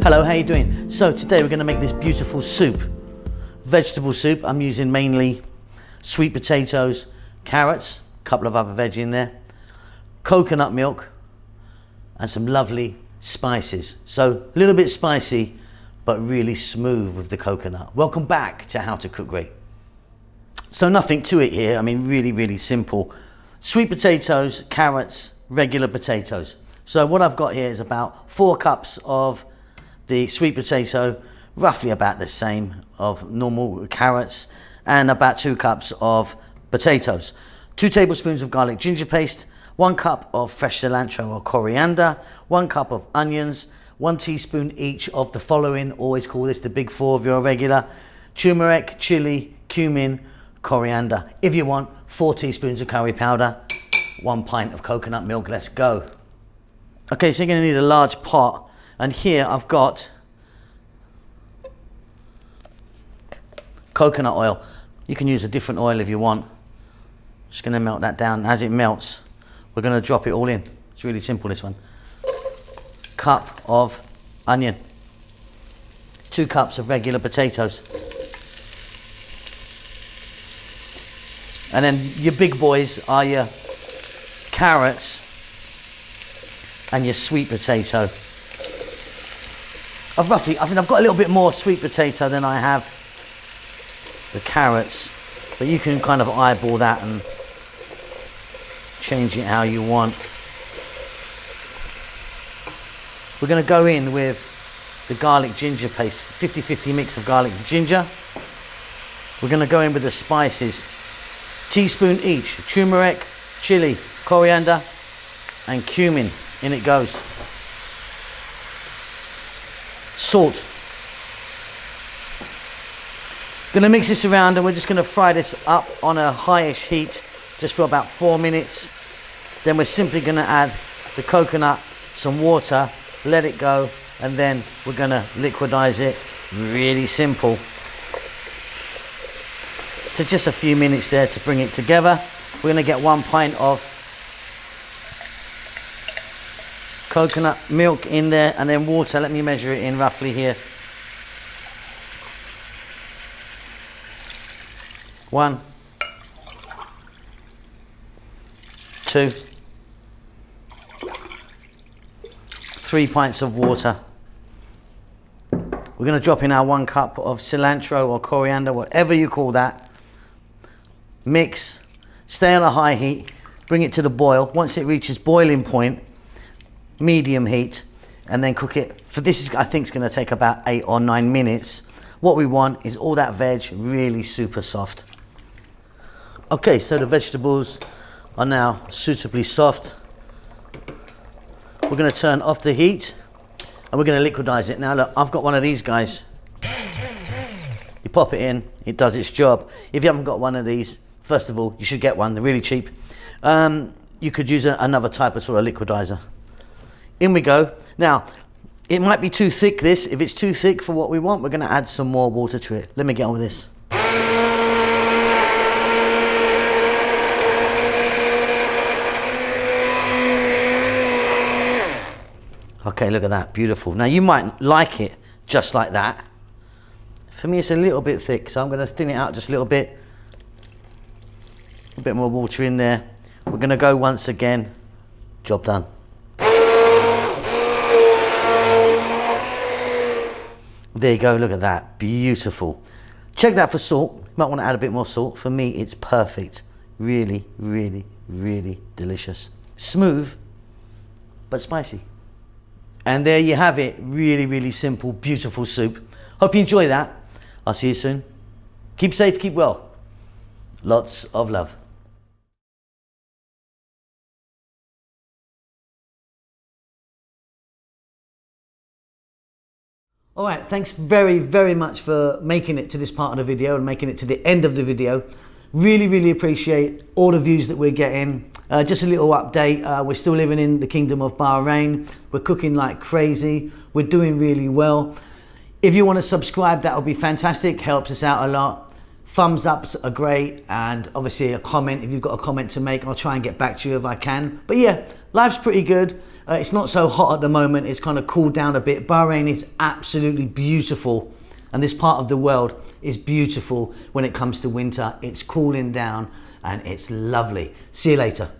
Hello, how you doing? So today we're going to make this beautiful soup, vegetable soup. I'm using mainly sweet potatoes, carrots, a couple of other veg in there, coconut milk, and some lovely spices. So a little bit spicy, but really smooth with the coconut. Welcome back to How to Cook Great. So nothing to it here. I mean, really simple. Sweet potatoes, carrots, regular potatoes. So what I've got here is about 4 cups of the sweet potato, roughly about the same of normal carrots, and about 2 cups of potatoes. 2 tablespoons of garlic ginger paste, 1 cup of fresh cilantro or coriander, 1 cup of onions, 1 teaspoon each of the following, always call this the big 4 if you're a regular: turmeric, chili, cumin, coriander. If you want, 4 teaspoons of curry powder, 1 pint of coconut milk. Let's go. Okay, so you're going to need a large pot, and here I've got coconut oil. You can use a different oil if you want. Just going to melt that down. As it melts, we're going to drop it all in. It's really simple, this one. Cup of onion, 2 cups of regular potatoes, and then your big boys are your carrots and your sweet potato. I think I've got a little bit more sweet potato than I have the carrots, but you can kind of eyeball that and change it how you want. We're going to go in with the garlic ginger paste, 50-50 mix of garlic and ginger. We're going to go in with the spices, teaspoon each: turmeric, chili, coriander, and cumin. In it goes. Salt. Going to mix this around, and we're just going to fry this up on a highish heat just for about 4 minutes. Then we're simply going to add the coconut, some water, let it go, and then we're going to liquidize it. Really simple. So just a few minutes there to bring it together. We're going to get 1 pint of coconut milk in there, and then water. Let me measure it in roughly here. 1, 2, 3 pints of water. We're going to drop in our 1 cup of cilantro or coriander, whatever you call that. Mix, stay on a high heat, bring it to the boil. Once it reaches boiling point, medium heat, and then cook it for this. I think it's going to take about 8 or 9 minutes. What we want is all that veg really super soft. Okay, so the vegetables are now suitably soft. We're going to turn off the heat and we're going to liquidize it. Now look, I've got one of these guys. You pop it in, it does its job. If you haven't got one of these, first of all, you should get one. They're really cheap. You could use another type of sort of liquidizer. In we go. Now, it might be too thick, this. If it's too thick for what we want, we're going to add some more water to it. Let me get on with this. Okay, look at that. Beautiful. Now, you might like it just like that. For me, it's a little bit thick, so I'm going to thin it out just a little bit. A bit more water in there. We're going to go once again. Job done. There you go, look at that, beautiful. Check that for salt. You might want to add a bit more salt. For me, it's perfect. Really delicious. Smooth, but spicy. And there you have it. Really simple, beautiful soup. Hope you enjoy that. I'll see you soon. Keep safe, keep well. Lots of love. All right, thanks very much for making it to this part of the video and making it to the end of the video. Really appreciate all the views that we're getting. Just a little update, we're still living in the Kingdom of Bahrain. We're cooking like crazy. We're doing really well. If you want to subscribe, that would be fantastic, helps us out a lot. Thumbs ups are great, and obviously a comment. If you've got a comment to make, I'll try and get back to you if I can. But yeah, life's pretty good. It's not so hot at the moment. It's kind of cooled down a bit. Bahrain is absolutely beautiful, and this part of the world is beautiful when it comes to winter. It's cooling down and it's lovely. See you later.